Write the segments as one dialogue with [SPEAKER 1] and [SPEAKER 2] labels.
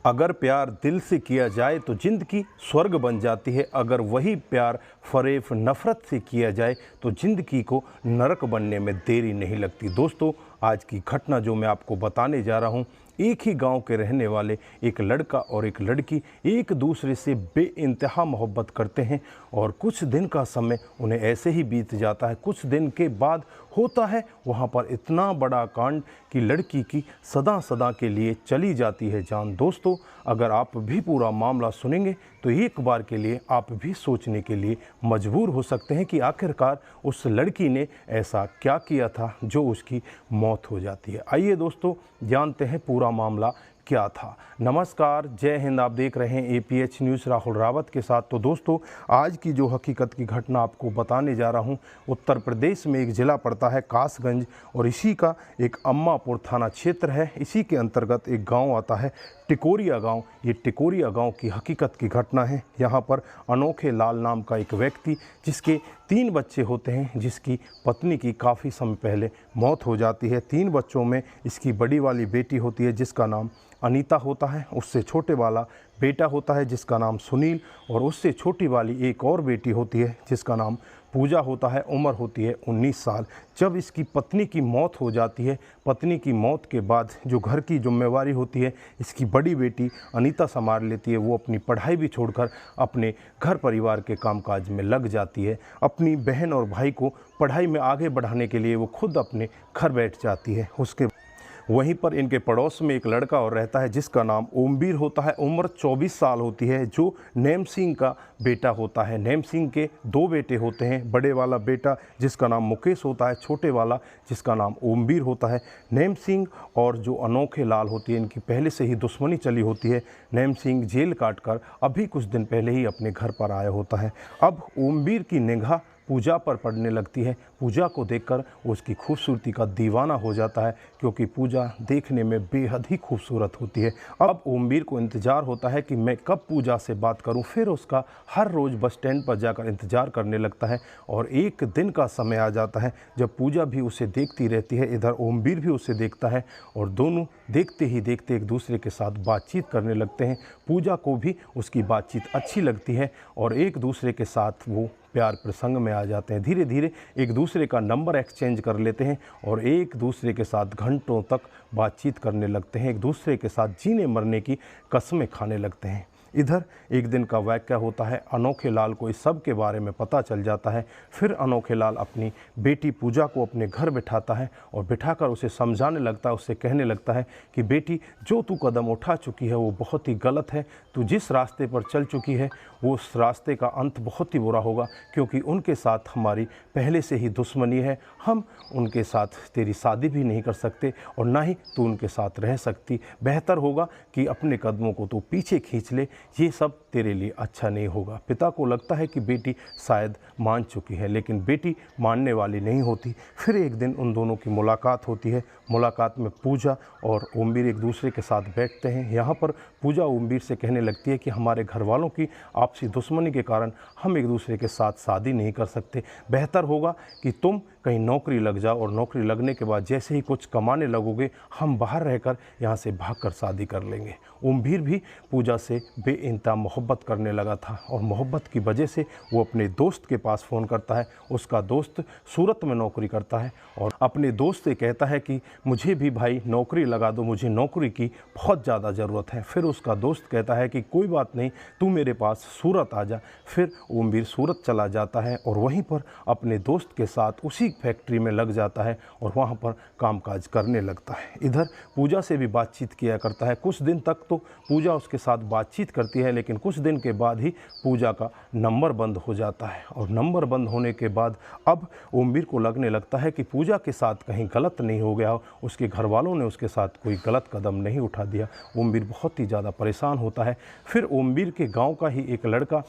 [SPEAKER 1] अगर प्यार दिल से किया जाए तो ज़िंदगी स्वर्ग बन जाती है। अगर वही प्यार फ़रेब नफ़रत से किया जाए तो ज़िंदगी को नरक बनने में देरी नहीं लगती। दोस्तों, आज की घटना जो मैं आपको बताने जा रहा हूँ, एक ही गांव के रहने वाले एक लड़का और एक लड़की एक दूसरे से बेइंतहा मोहब्बत करते हैं और कुछ दिन का समय उन्हें ऐसे ही बीत जाता है। कुछ दिन के बाद होता है वहाँ पर इतना बड़ा कांड कि लड़की की सदा सदा के लिए चली जाती है जान। दोस्तों, अगर आप भी पूरा मामला सुनेंगे तो एक बार के लिए आप भी सोचने के लिए मजबूर हो सकते हैं कि आखिरकार उस लड़की ने ऐसा क्या किया था जो उसकी मौत हो जाती है। आइए दोस्तों, जानते हैं पूरा मामला क्या था। नमस्कार, जय हिंद। आप देख रहे हैं APH न्यूज़ राहुल रावत के साथ। तो दोस्तों, आज की जो हकीकत की घटना आपको बताने जा रहा हूं, उत्तर प्रदेश में एक ज़िला पड़ता है कासगंज और इसी का एक अम्मापुर थाना क्षेत्र है। इसी के अंतर्गत एक गांव आता है टिकोरिया गांव। ये टिकोरिया गांव की हकीकत की घटना है। यहाँ पर अनोखे लाल नाम का एक व्यक्ति, जिसके 3 बच्चे होते हैं, जिसकी पत्नी की काफ़ी समय पहले मौत हो जाती है। 3 बच्चों में इसकी बड़ी वाली बेटी होती है जिसका नाम अनीता होता है, उससे छोटे वाला बेटा होता है जिसका नाम सुनील, और उससे छोटी वाली एक और बेटी होती है जिसका नाम पूजा होता है। उम्र होती है 19 साल। जब इसकी पत्नी की मौत हो जाती है, पत्नी की मौत के बाद जो घर की जिम्मेवारी होती है इसकी बड़ी बेटी अनीता संभाल लेती है। वो अपनी पढ़ाई भी छोड़कर अपने घर परिवार के कामकाज में लग जाती है। अपनी बहन और भाई को पढ़ाई में आगे बढ़ाने के लिए वो खुद अपने घर बैठ जाती है। उसके वहीं पर इनके पड़ोस में एक लड़का और रहता है जिसका नाम ओमवीर होता है। उम्र 24 साल होती है, जो नेम सिंह का बेटा होता है। नेम सिंह के 2 बेटे होते हैं, बड़े वाला बेटा जिसका नाम मुकेश होता है, छोटे वाला जिसका नाम ओमवीर होता है। नेम सिंह और जो अनोखे लाल होती है, इनकी पहले से ही दुश्मनी चली होती है। नेम सिंह जेल काटकर अभी कुछ दिन पहले ही अपने घर पर आया होता है। अब ओमवीर की निगाह पूजा पर पड़ने लगती है। पूजा को देखकर उसकी खूबसूरती का दीवाना हो जाता है, क्योंकि पूजा देखने में बेहद ही खूबसूरत होती है। अब ओमवीर को इंतज़ार होता है कि मैं कब पूजा से बात करूं। फिर उसका हर रोज़ बस स्टैंड पर जाकर इंतज़ार करने लगता है और एक दिन का समय आ जाता है जब पूजा भी उसे देखती रहती है, इधर ओमवीर भी उसे देखता है और दोनों देखते ही देखते एक दूसरे के साथ बातचीत करने लगते हैं। पूजा को भी उसकी बातचीत अच्छी लगती है और एक दूसरे के साथ वो प्यार प्रसंग में आ जाते हैं। धीरे धीरे एक दूसरे का नंबर एक्सचेंज कर लेते हैं और एक दूसरे के साथ घंटों तक बातचीत करने लगते हैं। एक दूसरे के साथ जीने मरने की कस्में खाने लगते हैं। इधर एक दिन का वाक़या होता है। अनोखे लाल को इस सब के बारे में पता चल जाता है। फिर अनोखे लाल अपनी बेटी पूजा को अपने घर बिठाता है और बिठाकर उसे समझाने लगता है, उससे कहने लगता है कि बेटी, जो तू कदम उठा चुकी है वो बहुत ही गलत है। तू जिस रास्ते पर चल चुकी है वो उस रास्ते का अंत बहुत ही बुरा होगा, क्योंकि उनके साथ हमारी पहले से ही दुश्मनी है। हम उनके साथ तेरी शादी भी नहीं कर सकते और ना ही तू उनके साथ रह सकती। बेहतर होगा कि अपने कदमों को तू पीछे खींच ले, ये सब तेरे लिए अच्छा नहीं होगा। पिता को लगता है कि बेटी शायद मान चुकी है, लेकिन बेटी मानने वाली नहीं होती। फिर एक दिन उन दोनों की मुलाकात होती है। मुलाकात में पूजा और ओमवीर एक दूसरे के साथ बैठते हैं। यहाँ पर पूजा ओमवीर से कहने लगती है कि हमारे घर वालों की आपसी दुश्मनी के कारण हम एक दूसरे के साथ शादी नहीं कर सकते। बेहतर होगा कि तुम कहीं नौकरी लग जाओ और नौकरी लगने के बाद जैसे ही कुछ कमाने लगोगे, हम बाहर रहकर यहाँ से भागकर शादी कर लेंगे। ओमवीर भी पूजा से बेइंतहा मोहब्बत करने लगा था और मोहब्बत की वजह से वो अपने दोस्त के पास फ़ोन करता है। उसका दोस्त सूरत में नौकरी करता है और अपने दोस्त से कहता है कि मुझे भी भाई नौकरी लगा दो, मुझे नौकरी की बहुत ज़्यादा ज़रूरत है। फिर उसका दोस्त कहता है कि कोई बात नहीं, तू मेरे पास सूरत आ जा। फिर ओमवीर सूरत चला जाता है और वहीं पर अपने दोस्त के साथ उसी फैक्ट्री में लग जाता है और वहाँ पर कामकाज करने लगता है। इधर पूजा से भी बातचीत किया करता है। कुछ दिन तक तो पूजा उसके साथ बातचीत करती है, लेकिन कुछ दिन के बाद ही पूजा का नंबर बंद हो जाता है और नंबर बंद होने के बाद अब ओमवीर को लगने लगता है कि पूजा के साथ कहीं गलत नहीं हो गया, उसके घर वालों ने उसके साथ कोई गलत कदम नहीं उठा दिया। ओमवीर बहुत ही ज़्यादा परेशान होता है। फिर ओमवीर के गाँव का ही एक लड़का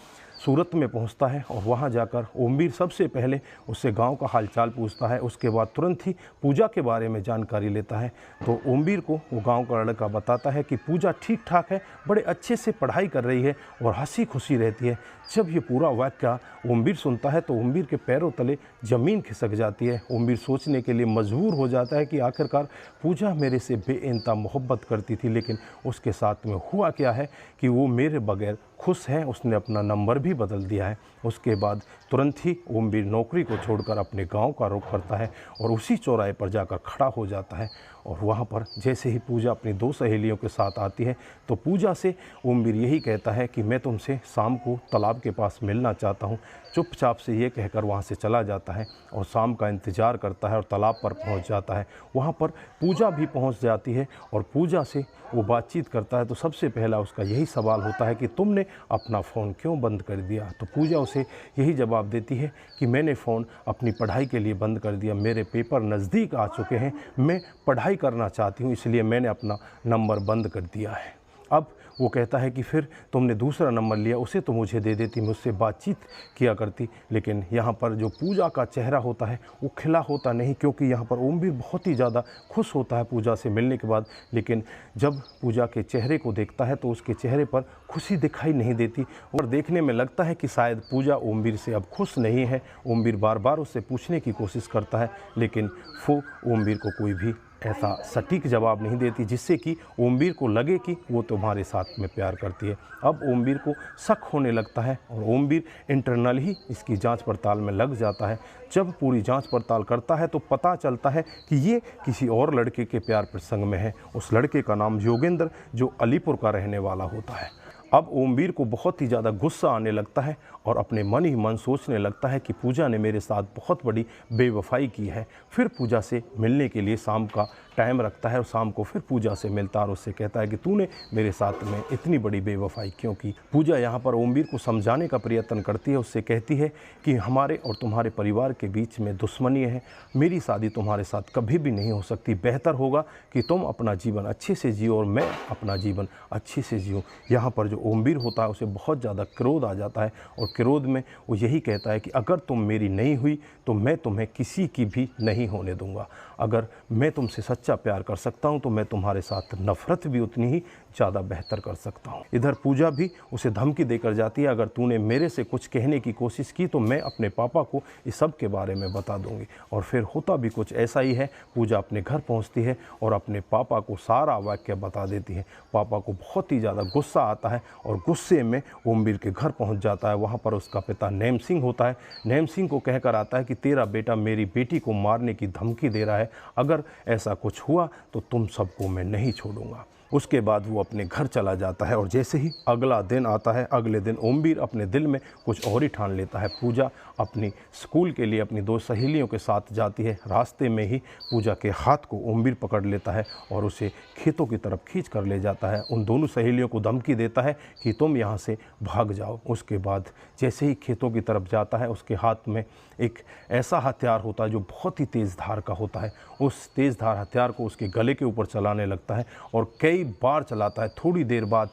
[SPEAKER 1] सूरत में पहुंचता है और वहां जाकर ओमवीर सबसे पहले उससे गांव का हालचाल पूछता है। उसके बाद तुरंत ही पूजा के बारे में जानकारी लेता है। तो ओमवीर को वो गांव का लड़का बताता है कि पूजा ठीक ठाक है, बड़े अच्छे से पढ़ाई कर रही है और हंसी खुशी रहती है। जब ये पूरा वाक्य ओमवीर सुनता है तो ओमवीर के पैरों तले ज़मीन खिसक जाती है। ओमवीर सोचने के लिए मजबूर हो जाता है कि आखिरकार पूजा मेरे से बेइंतहा मोहब्बत करती थी, लेकिन उसके साथ में हुआ क्या है कि वो मेरे बगैर खुश है, उसने अपना नंबर भी बदल दिया है। उसके बाद तुरंत ही ओमवीर नौकरी को छोड़कर अपने गांव का रुख करता है और उसी चौराहे पर जाकर खड़ा हो जाता है। और वहाँ पर जैसे ही पूजा अपनी 2 सहेलियों के साथ आती है तो पूजा से ओमवीर यही कहता है कि मैं तुमसे शाम को तालाब के पास मिलना चाहता हूँ। चुपचाप से ये कहकर वहाँ से चला जाता है और शाम का इंतज़ार करता है और तालाब पर पहुँच जाता है। वहाँ पर पूजा भी पहुँच जाती है और पूजा से वो बातचीत करता है। तो सबसे पहला उसका यही सवाल होता है कि तुमने अपना फ़ोन क्यों बंद कर दिया। तो पूजा उसे यही जवाब देती है कि मैंने फ़ोन अपनी पढ़ाई के लिए बंद कर दिया, मेरे पेपर नज़दीक आ चुके हैं, मैं पढ़ाई करना चाहती हूँ, इसलिए मैंने अपना नंबर बंद कर दिया है। अब वो कहता है कि फिर तुमने दूसरा नंबर लिया, उसे तो मुझे दे देती, मैं उससे बातचीत किया करती। लेकिन यहाँ पर जो पूजा का चेहरा होता है वो खिला होता नहीं, क्योंकि यहाँ पर ओमवीर बहुत ही ज़्यादा खुश होता है पूजा से मिलने के बाद। लेकिन जब पूजा के चेहरे को देखता है तो उसके चेहरे पर खुशी दिखाई नहीं देती और देखने में लगता है कि शायद पूजा ओमवीर से अब खुश नहीं है। ओमवीर बार बार उससे पूछने की कोशिश करता है, लेकिन वो ओमवीर को कोई भी ऐसा सटीक जवाब नहीं देती जिससे कि ओमवीर को लगे कि वो तुम्हारे साथ में प्यार करती है। अब ओमवीर को शक होने लगता है और ओमवीर इंटरनल ही इसकी जांच पड़ताल में लग जाता है। जब पूरी जांच पड़ताल करता है तो पता चलता है कि ये किसी और लड़के के प्यार प्रसंग में है। उस लड़के का नाम योगेंद्र, जो अलीपुर का रहने वाला होता है। अब ओमवीर को बहुत ही ज़्यादा गुस्सा आने लगता है और अपने मन ही मन सोचने लगता है कि पूजा ने मेरे साथ बहुत बड़ी बेवफाई की है। फिर पूजा से मिलने के लिए शाम का टाइम रखता है और शाम को फिर पूजा से मिलता है और उससे कहता है कि तूने मेरे साथ में इतनी बड़ी बेवफाई क्यों की। पूजा यहाँ पर ओमवीर को समझाने का प्रयत्न करती है, उससे कहती है कि हमारे और तुम्हारे परिवार के बीच में दुश्मनी है, मेरी शादी तुम्हारे साथ कभी भी नहीं हो सकती। बेहतर होगा कि तुम अपना जीवन अच्छे से जियो और मैं अपना जीवन अच्छे से जियो। यहाँ पर जो ओमवीर होता है उसे बहुत ज़्यादा क्रोध आ जाता है और क्रोध में वो यही कहता है कि अगर तुम मेरी नहीं हुई तो मैं तुम्हें किसी की भी नहीं होने दूंगा। अगर मैं तुमसे सच्चा प्यार कर सकता हूं तो मैं तुम्हारे साथ नफ़रत भी उतनी ही ज़्यादा बेहतर कर सकता हूं। इधर पूजा भी उसे धमकी देकर जाती है, अगर तूने मेरे से कुछ कहने की कोशिश की तो मैं अपने पापा को इस सब के बारे में बता दूंगी। और फिर होता भी कुछ ऐसा ही है। पूजा अपने घर पहुंचती है और अपने पापा को सारा वाक्य बता देती है। पापा को बहुत ही ज़्यादा गुस्सा आता है और गुस्से में ओमवीर के घर पहुंच जाता है। वहां पर उसका पिता नेम सिंह होता है। नेम सिंह को कहकर आता है कि तेरा बेटा मेरी बेटी को मारने की धमकी दे रहा है, अगर ऐसा कुछ हुआ तो तुम सबको मैं नहीं छोड़ूंगा। उसके बाद वो अपने घर चला जाता है और जैसे ही अगला दिन आता है, अगले दिन ओमवीर अपने दिल में कुछ और ही ठान लेता है। पूजा अपनी स्कूल के लिए अपनी 2 सहेलियों के साथ जाती है। रास्ते में ही पूजा के हाथ को ओमवीर पकड़ लेता है और उसे खेतों की तरफ खींच कर ले जाता है। उन दोनों सहेलियों को धमकी देता है कि तुम यहाँ से भाग जाओ। उसके बाद जैसे ही खेतों की तरफ जाता है, उसके हाथ में एक ऐसा हथियार होता है जो बहुत ही तेज़ धार का होता है। उस तेज़ धार हथियार को उसके गले के ऊपर चलाने लगता है और कई बार चलाता है। थोड़ी देर बाद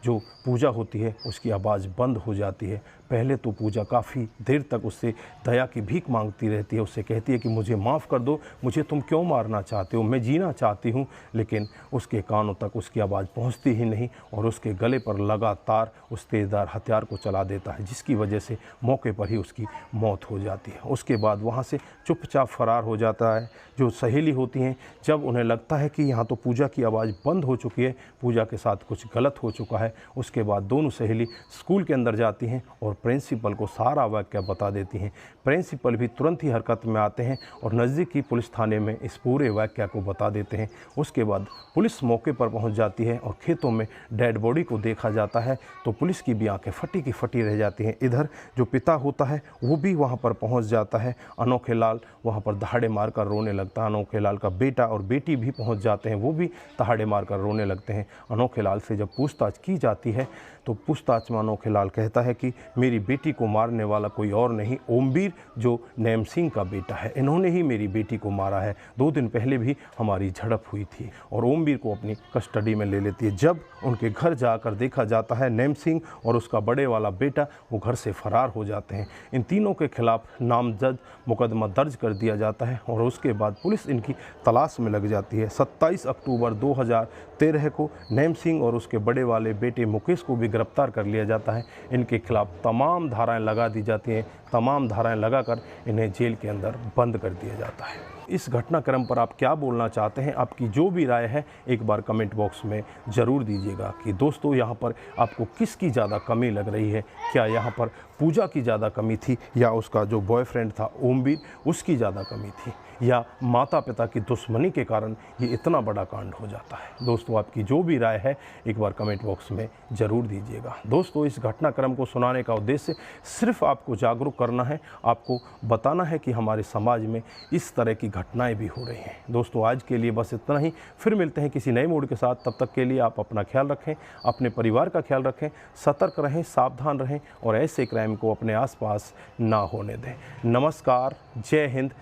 [SPEAKER 1] जो पूजा होती है उसकी आवाज़ बंद हो जाती है। पहले तो पूजा काफ़ी देर तक उससे दया की भीख मांगती रहती है। उससे कहती है कि मुझे माफ़ कर दो, मुझे तुम क्यों मारना चाहते हो, मैं जीना चाहती हूँ। लेकिन उसके कानों तक उसकी आवाज़ पहुँचती ही नहीं और उसके गले पर लगातार उस तेज़दार हथियार को चला देता है, जिसकी वजह से मौके पर ही उसकी मौत हो जाती है। उसके बाद वहाँ से चुपचाप फरार हो जाता है। जो सहेली होती हैं, जब उन्हें लगता है कि यहाँ तो पूजा की आवाज़ बंद हो चुकी है, पूजा के साथ कुछ गलत हो चुका है, उसके बाद दोनों सहेली स्कूल के अंदर जाती हैं और प्रिंसिपल को सारा वाक़या बता देती हैं। प्रिंसिपल भी तुरंत ही हरकत में आते हैं और नज़दीकी पुलिस थाने में इस पूरे वाक़या को बता देते हैं। उसके बाद पुलिस मौके पर पहुंच जाती है और खेतों में डेड बॉडी को देखा जाता है तो पुलिस की भी आंखें फटी की फटी रह जाती हैं। इधर जो पिता होता है वो भी वहां पर पहुंच जाता है। अनोखे लाल वहां पर दहाड़े मारकर रोने लगता है। अनोखे लाल का बेटा और बेटी भी पहुँच जाते हैं, वो भी दहाड़े मारकर रोने लगते हैं। अनोखे लाल से जब पूछताछ की जाती है तो पूछताछ में अनोखेलाल कहता है कि मेरी बेटी को मारने वाला कोई और नहीं, ओमवीर जो नैम सिंह का बेटा है, इन्होंने ही मेरी बेटी को मारा है। 2 दिन पहले भी हमारी झड़प हुई थी और ओमवीर को अपनी कस्टडी में ले लेती है। जब उनके घर जाकर देखा जाता है, नैम सिंह और उसका बड़े वाला बेटा वो घर से फरार हो जाते हैं। इन तीनों के खिलाफ नामजद मुकदमा दर्ज कर दिया जाता है और उसके बाद पुलिस इनकी तलाश में लग जाती है। 27 अक्टूबर 2013 को नैम सिंह और उसके बड़े वाले बेटे मुकेश को भी गिरफ्तार कर लिया जाता है। इनके खिलाफ तमाम धाराएं लगा दी जाती हैं, तमाम धाराएं लगाकर इन्हें जेल के अंदर बंद कर दिया जाता है। इस घटनाक्रम पर आप क्या बोलना चाहते हैं? आपकी जो भी राय है एक बार कमेंट बॉक्स में ज़रूर दीजिएगा कि दोस्तों यहाँ पर आपको किसकी ज़्यादा कमी लग रही है। क्या यहाँ पर पूजा की ज़्यादा कमी थी या उसका जो बॉयफ्रेंड था ओमवीर उसकी ज़्यादा कमी थी, या माता पिता की दुश्मनी के कारण ये इतना बड़ा कांड हो जाता है? दोस्तों आपकी जो भी राय है एक बार कमेंट बॉक्स में ज़रूर दीजिएगा। दोस्तों इस घटनाक्रम को सुनाने का उद्देश्य सिर्फ आपको जागरूक करना है, आपको बताना है कि हमारे समाज में इस तरह की घटनाएं भी हो रही हैं। दोस्तों आज के लिए बस इतना ही, फिर मिलते हैं किसी नए मूड के साथ। तब तक के लिए आप अपना ख्याल रखें, अपने परिवार का ख्याल रखें, सतर्क रहें, सावधान रहें और ऐसे क्राइम को अपने आसपास ना होने दें। नमस्कार, जय हिंद।